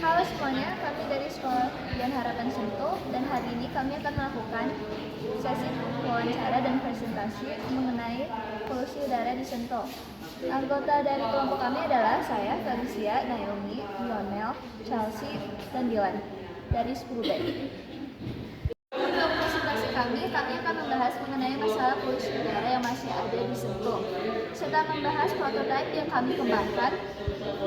Halo semuanya, kami dari Sekolah Impian Harapan Sentul dan hari ini kami akan melakukan sesi wawancara dan presentasi mengenai polusi udara di Sentul. Anggota dari kelompok kami adalah saya, Felicia, Naomi, Lionel, Chelsea, dan Dylan dari 10B. Untuk presentasi kami akan membahas mengenai masalah polusi udara yang masih ada di Sentul, serta membahas prototipe yang kami kembangkan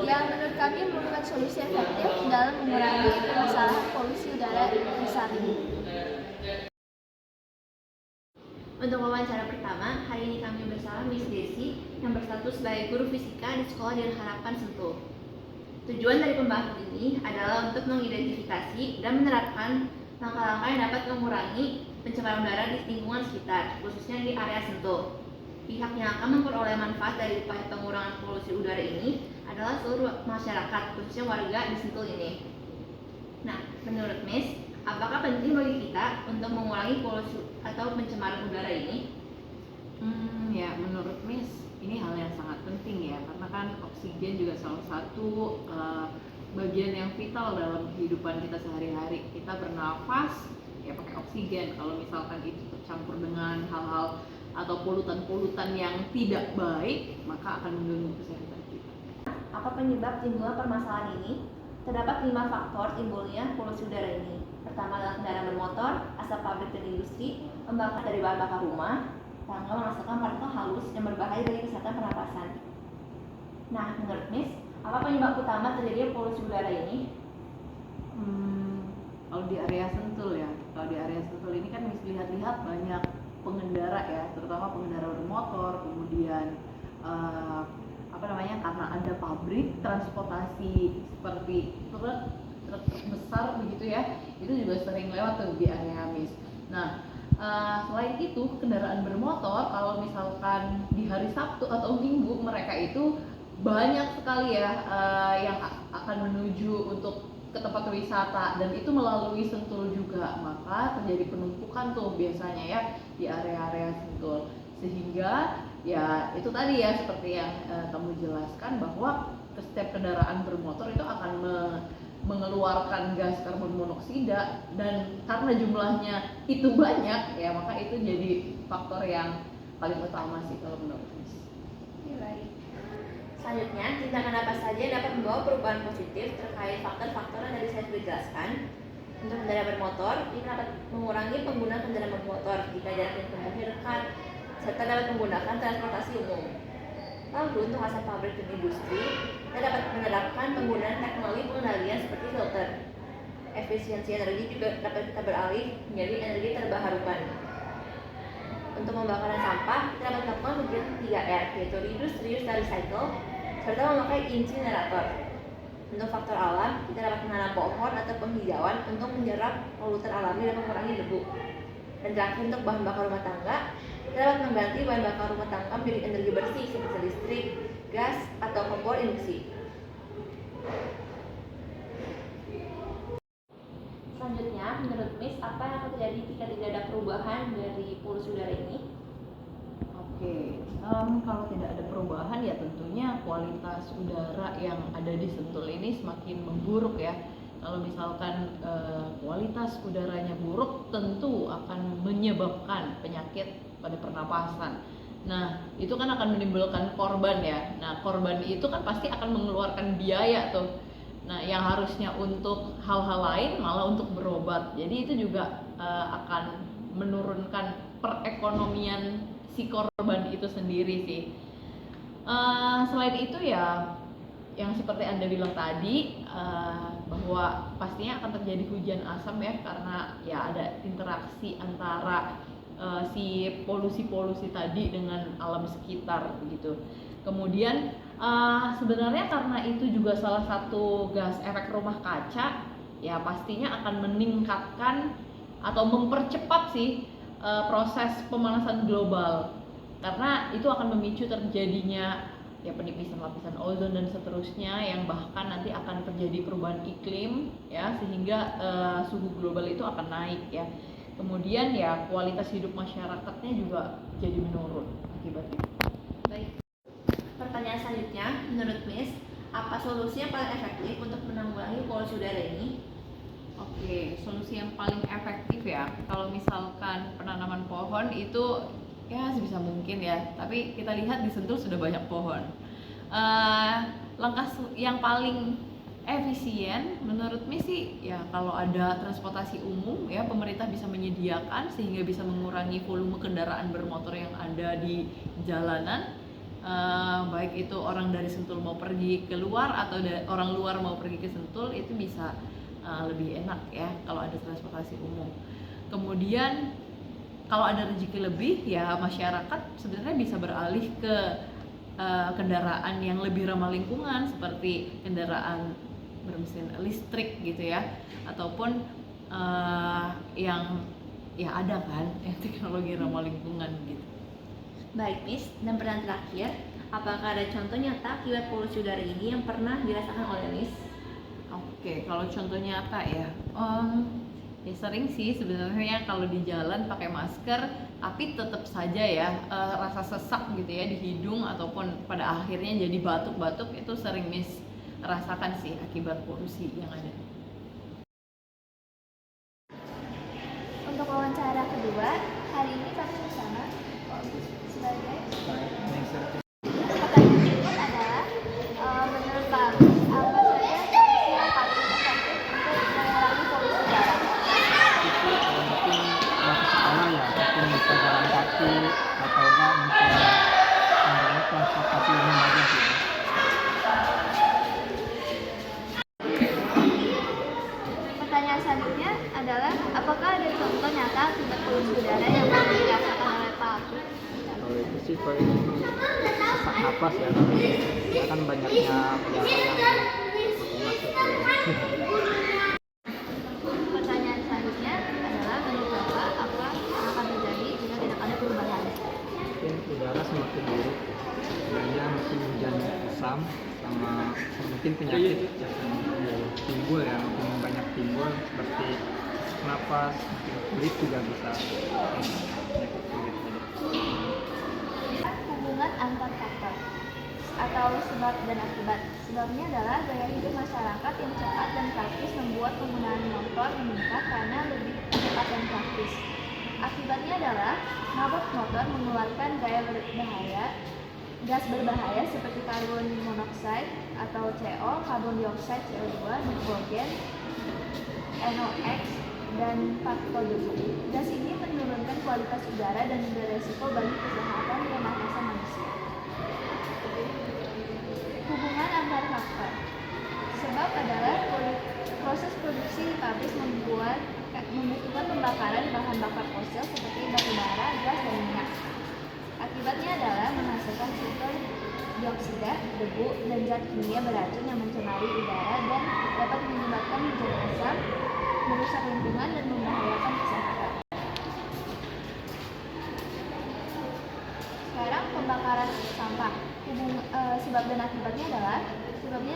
yang menurut kami merupakan solusi efektif dalam mengurangi masalah polusi udara di saat ini. Untuk wawancara pertama, hari ini kami bersama Miss Desi yang berstatus sebagai guru fisika di Sekolah Impian Harapan Sentul. Tujuan dari pembahasan ini adalah untuk mengidentifikasi dan menerapkan langkah-langkah yang dapat mengurangi pencemaran udara di lingkungan sekitar, khususnya di area Sentul. Pihak yang akan memperoleh manfaat dari upaya pengurangan polusi udara ini adalah seluruh masyarakat, khususnya warga di Sentul ini. Nah, menurut Miss, apakah penting bagi kita untuk mengurangi polusi atau pencemaran udara ini? Ya, menurut Miss, ini hal yang sangat penting ya, karena kan oksigen juga salah satu bagian yang vital dalam kehidupan kita sehari-hari. Kita bernafas ya pakai oksigen. Kalau misalkan itu tercampur dengan hal-hal atau polutan-polutan yang tidak baik, maka akan mengganggu kesehatan kita. Apa penyebab timbulnya permasalahan ini? Terdapat 5 faktor timbulnya polusi udara ini. Pertama adalah kendaraan bermotor, asap pabrik dan industri, pembakaran dari bahan bakar rumah, tangga menghasilkan partikel halus yang berbahaya bagi kesehatan pernapasan. Nah, menurut Miss, apa penyebab utama terjadinya polusi udara ini? Kalau di area Sentul ya, kalau di area Sentul ini kan Miss lihat-lihat banyak pengendara ya, terutama pengendara bermotor, kemudian karena ada pabrik transportasi seperti truk besar begitu ya, itu juga sering lewat tuh di area Miss. Nah, selain itu kendaraan bermotor kalau misalkan di hari Sabtu atau Minggu mereka itu banyak sekali ya yang akan menuju untuk ke tempat wisata dan itu melalui Sentul juga, maka terjadi penumpukan tuh biasanya ya di area-area Sentul, sehingga ya itu tadi ya seperti yang kamu jelaskan bahwa setiap kendaraan bermotor itu akan mengeluarkan gas karbon monoksida, dan karena jumlahnya itu banyak ya maka itu jadi faktor yang paling utama sih kalau menurut saya. Baik. Selanjutnya, tindakan apa saja yang dapat membawa perubahan positif terkait faktor-faktor yang tadi saya sudah jelaskan. Untuk kendaraan bermotor, ini dapat mengurangi penggunaan kendaraan bermotor jika jarak yang tempuhnya dekat, serta dapat menggunakan transportasi umum. Lalu untuk asap pabrik dan industri, kita dapat menerapkan penggunaan teknologi pengendalian seperti filter. Efisiensi energi juga dapat kita beralih menjadi energi terbarukan. Untuk pembakaran sampah, kita dapat melakukan kegiatan 3R, yaitu reduce, reuse, dan recycle, serta memakai insinerator. Untuk faktor alam, kita dapat menanam pohon atau penghijauan untuk menyerap polutan alami dan mengurangi debu. Dan terakhir untuk bahan bakar rumah tangga, kita dapat mengganti bahan bakar rumah tangga menjadi energi bersih seperti listrik, gas, atau kompor induksi. Selanjutnya, menurut Miss, apa yang akan terjadi jika tidak ada perubahan dari polusi udara ini? Kalau tidak ada perubahan ya tentunya kualitas udara yang ada di Sentul ini semakin memburuk ya. Kalau misalkan kualitas udaranya buruk, tentu akan menyebabkan penyakit pada pernapasan. Nah, itu kan akan menimbulkan korban ya. Nah, korban itu kan pasti akan mengeluarkan biaya tuh. Nah, yang harusnya untuk hal-hal lain malah untuk berobat. Jadi itu juga akan menurunkan perekonomian si korban itu sendiri sih. Selain itu ya yang seperti Anda bilang tadi, bahwa pastinya akan terjadi hujan asam ya, karena ya ada interaksi antara si polusi-polusi tadi dengan alam sekitar begitu. Kemudian sebenarnya karena itu juga salah satu gas efek rumah kaca, ya pastinya akan meningkatkan atau mempercepat sih proses pemanasan global, karena itu akan memicu terjadinya ya penipisan lapisan ozon dan seterusnya, yang bahkan nanti akan terjadi perubahan iklim ya, sehingga suhu global itu akan naik ya. Kemudian ya kualitas hidup masyarakatnya juga jadi menurun akibatnya. Baik. Pertanyaan selanjutnya, menurut Miss, Apa solusi yang paling efektif untuk menanggulangi polusi udara ini? Oke, solusi yang paling efektif ya, kalau misalkan penanaman pohon itu ya sebisa mungkin ya, tapi kita lihat di Sentul sudah banyak pohon. Langkah yang paling efisien menurut Mi sih ya kalau ada transportasi umum ya, pemerintah bisa menyediakan sehingga bisa mengurangi volume kendaraan bermotor yang ada di jalanan. Baik itu orang dari Sentul mau pergi keluar atau orang luar mau pergi ke Sentul, itu bisa lebih enak ya kalau ada transportasi umum. Kemudian kalau ada rezeki lebih ya masyarakat sebenarnya bisa beralih ke kendaraan yang lebih ramah lingkungan seperti kendaraan bermesin listrik gitu ya, ataupun yang ya ada kan yang teknologi ramah lingkungan gitu. Baik, Miss. Dan pertanyaan terakhir, apakah ada contoh nyata akibat polusi udara ini yang pernah dirasakan oleh Miss? Oke, kalau contoh nyata ya, ya sering sih sebenarnya kalau di jalan pakai masker, tapi tetap saja ya rasa sesak gitu ya di hidung ataupun pada akhirnya jadi batuk-batuk, itu sering Miss rasakan sih akibat polusi yang ada. Untuk wawancara kedua, hari ini kami bersama sebagai pertanyaan berikut adalah menurut kami apa saja solusi yang paling efektif untuk mengurangi polusi udara? Mungkin masuk sekolah ya, mungkin bisa jalan kaki atau enggak mungkin menggunakan transportasi umum aja gitu. Pertanyaan selanjutnya adalah apakah ada contoh nyata akibat polusi udara yang pernah dirasakan oleh Pak Agus? Kalau itu sih paling sesak napas ya, karena kan banyaknya udara yang masuk ke Pertanyaan selanjutnya adalah menurut Bapak apa yang akan terjadi jika tidak ada perubahan? mungkin udara semakin buruk, adanya musim hujan asam sama mungkin penyakit yang timbul ya, mungkin banyak timbul seperti napas, kulit juga bisa penyakit kulit tadi. Hubungan antar faktor atau sebab dan akibat. Sebabnya adalah gaya hidup masyarakat yang cepat dan praktis membuat penggunaan motor meningkat karena lebih cepat dan praktis. Akibatnya adalah mabuk motor mengeluarkan gas berbahaya seperti karbon monoksida atau CO, karbon dioksida CO2, nitrogen, NOx, dan partikel debu. Gas ini menurunkan kualitas udara dan beresiko bagi kesehatan pernafasan manusia. Hubungan antar faktor. Sebab adalah proses produksi di pabrik membutuhkan pembakaran bahan bakar fosil seperti batu bara, gas, dan minyak. Akibatnya adalah menghasilkan sulfur dioksida, debu, dan zat kimia beracun yang mencemari udara dan dapat menyebabkan hujan asam, merusak lingkungan, dan membahayakan kesehatan. Sekarang pembakaran sampah. Sebab dan akibatnya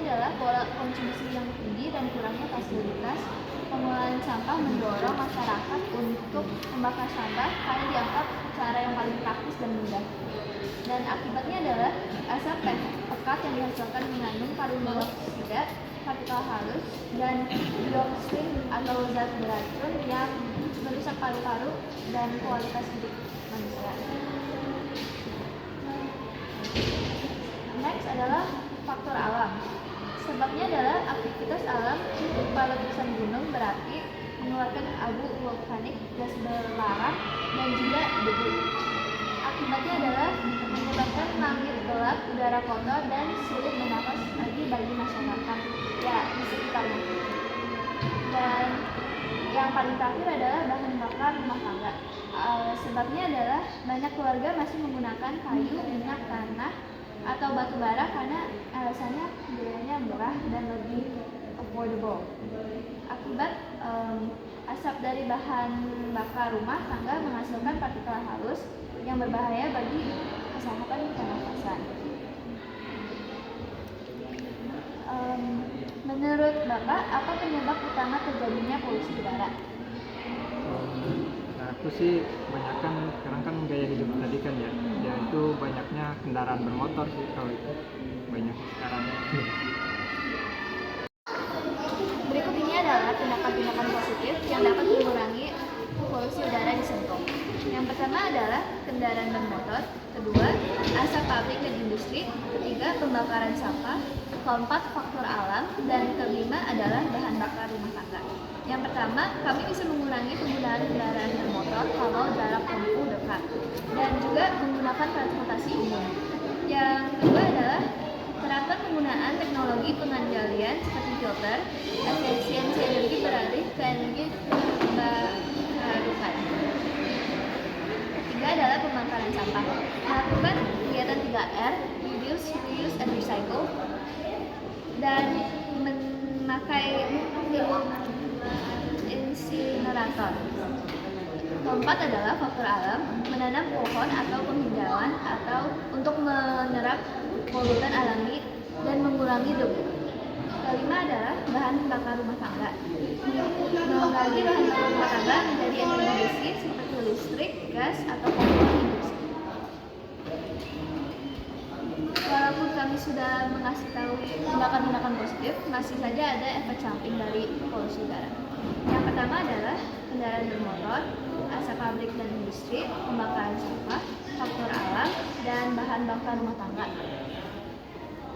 adalah pola konsumsi yang tinggi dan kurangnya fasilitas pengolahan sampah mendorong masyarakat untuk membakar sampah karena dianggap cara yang paling praktis dan mudah. Dan akibatnya adalah asap pekat yang dihasilkan mengandung karbon dioksida, partikel halus, dan dioksin atau zat beracun yang merusak paru-paru dan kualitas hidup manusia. Next adalah faktor alam. Sebabnya adalah aktivitas alam berupa letusan gunung berapi mengeluarkan abu vulkanik, gas belerang, dan juga debu. Akibatnya adalah menyebabkan langit gelap, udara kotor, dan sulit bernafas lagi bagi masyarakat ya di sekitarnya. Dan yang paling terakhir adalah bahan bakar rumah tangga. Sebabnya adalah banyak keluarga masih menggunakan kayu, minyak tanah, atau batu bara karena alasannya biayanya murah dan lebih affordable. Akibat asap dari bahan bakar rumah tangga menghasilkan partikel halus yang berbahaya bagi kesehatan pernafasan. Menurut Bapak, apa penyebab utama terjadinya polusi udara? Aku sih kebanyakan sekarang kan gaya hidup tadi kan ya, yaitu banyaknya kendaraan bermotor sih, kalau itu banyak sekarang. tindakan-tindakan positif yang dapat mengurangi polusi udara di Sentul. Yang pertama adalah kendaraan bermotor, kedua asap pabrik dan industri, ketiga pembakaran sampah, keempat faktor alam, dan kelima adalah bahan bakar rumah tangga. Yang pertama, kami bisa mengurangi penggunaan kendaraan bermotor kalau jarak tempuh dekat, dan juga menggunakan transportasi umum. Yang kedua adalah terapkan penggunaan teknologi pengendalian seperti filter, efisiensi energi beralih ke energi terbarukan. Ketiga adalah pembakaran sampah. Melakukan kegiatan 3R, reduce, reuse, and recycle, dan memakai insinerator. Keempat adalah faktor alam, menanam pohon atau penghijauan atau untuk menyerap polutan alami dan mengurangi debu. Kelima adalah bahan bakar rumah tangga. Mengganti bahan bakar rumah tangga menjadi energi bersih seperti listrik, gas, atau kompor industri. Walaupun kami sudah mengasih tahu tindakan-tindakan positif, masih saja ada efek samping dari polusi udara. Yang pertama adalah kendaraan bermotor, asap pabrik dan industri, pembakaran sampah, faktor alam, dan bahan bakar rumah tangga.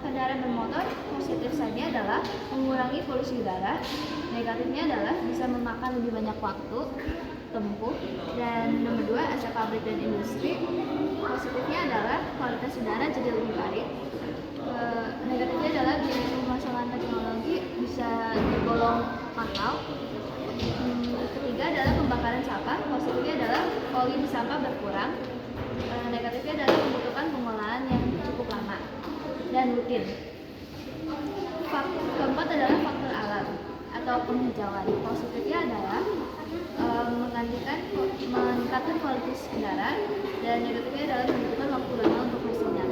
Kendaraan bermotor positifnya adalah mengurangi polusi udara, negatifnya adalah bisa memakan lebih banyak waktu tempuh, dan nomor 2 asap pabrik dan industri. Positifnya adalah kualitas udara jadi lebih baik. Negatifnya adalah biaya pemasangan teknologi bisa tergolong mahal. Ketiga adalah pembakaran sampah. Positifnya adalah volume sampah berkurang. Negatifnya adalah membutuhkan pengolahan yang cukup lama dan rutin. Keempat adalah faktor alam atau penghijauan. Positifnya adalah meningkatkan kualitas udara, dan negatifnya adalah membutuhkan waktu lama untuk hasilnya.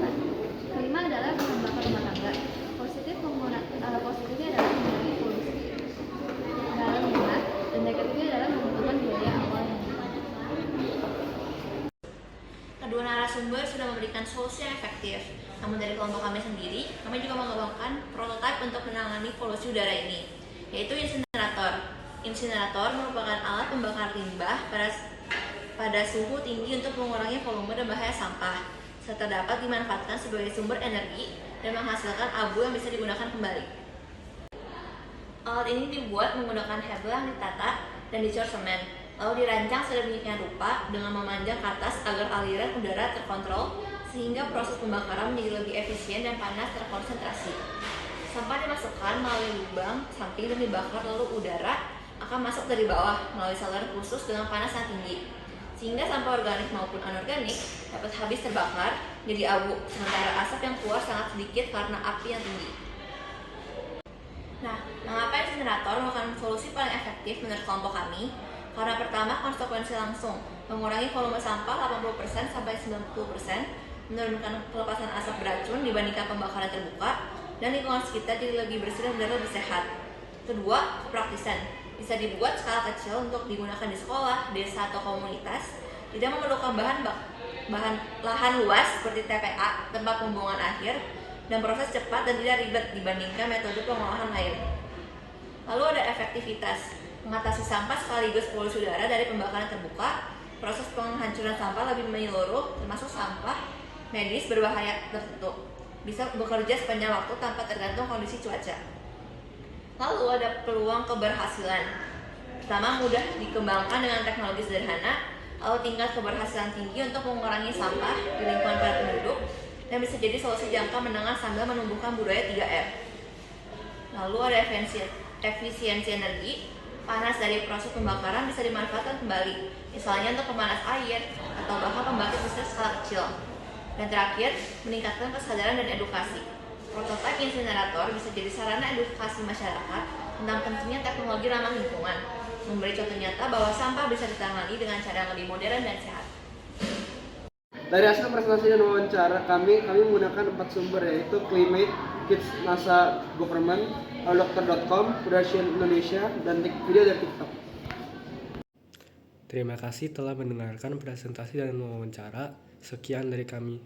Kelima adalah bahan bakar rumah tangga. Positifnya adalah mengurangi polusi dalam rumah, dan negatifnya adalah membutuhkan biaya awal yang tinggi. Kedua narasumber sudah memberikan solusi yang efektif. Namun dari kelompok kami sendiri, kami juga mengembangkan prototipe untuk menangani polusi udara ini, yaitu insinerator. Insinerator merupakan alat pembakar limbah pada suhu tinggi untuk mengurangi volume dan bahaya sampah, serta dapat dimanfaatkan sebagai sumber energi dan menghasilkan abu yang bisa digunakan kembali. Alat ini dibuat menggunakan hebel yang ditata dan dicor semen, lalu dirancang sedemikian rupa dengan memanjang ke atas agar aliran udara terkontrol sehingga proses pembakaran menjadi lebih efisien dan panas terkonsentrasi. Sampah dimasukkan melalui lubang samping dan dibakar, lalu udara akan masuk dari bawah melalui saluran khusus dengan panas yang tinggi, sehingga sampah organik maupun anorganik dapat habis terbakar jadi abu, sementara asap yang keluar sangat sedikit karena api yang tinggi. Nah, mengapa insinerator merupakan solusi paling efektif menurut kelompok kami? Karena pertama, konsekuensi langsung mengurangi volume sampah 80% sampai 90%, menurunkan pelepasan asap beracun dibandingkan pembakaran terbuka, dan lingkungan sekitar jadi lebih bersih dan udara lebih sehat. Kedua, kepraktisan. Bisa dibuat skala kecil untuk digunakan di sekolah, desa, atau komunitas. Tidak memerlukan lahan luas seperti TPA, tempat pembuangan akhir, dan proses cepat dan tidak ribet dibandingkan metode pengolahan lain. Lalu ada efektivitas. Mengatasi sampah sekaligus polusi udara dari pembakaran terbuka, proses penghancuran sampah lebih menyeluruh, termasuk sampah medis berbahaya tertentu. Bisa bekerja sepanjang waktu tanpa tergantung kondisi cuaca. Lalu ada peluang keberhasilan. Pertama, mudah dikembangkan dengan teknologi sederhana, lalu tingkat keberhasilan tinggi untuk mengurangi sampah di lingkungan padat penduduk, dan bisa jadi solusi jangka menengah sambil menumbuhkan budaya 3R. Lalu ada efisiensi energi. Panas dari proses pembakaran bisa dimanfaatkan kembali, misalnya untuk pemanas air atau bahkan pembangkit listrik skala kecil. Dan terakhir, meningkatkan kesadaran dan edukasi. Prototipe insinerator bisa jadi sarana edukasi masyarakat tentang pentingnya teknologi ramah lingkungan, memberi contoh nyata bahwa sampah bisa ditangani dengan cara yang lebih modern dan sehat. Dari hasil presentasi dan wawancara kami menggunakan 4 sumber, yaitu Climate, Kids, NASA, Government, Dokter.com, Production Indonesia, dan video dari TikTok. Terima kasih telah mendengarkan presentasi dan wawancara. Sekian dari kami.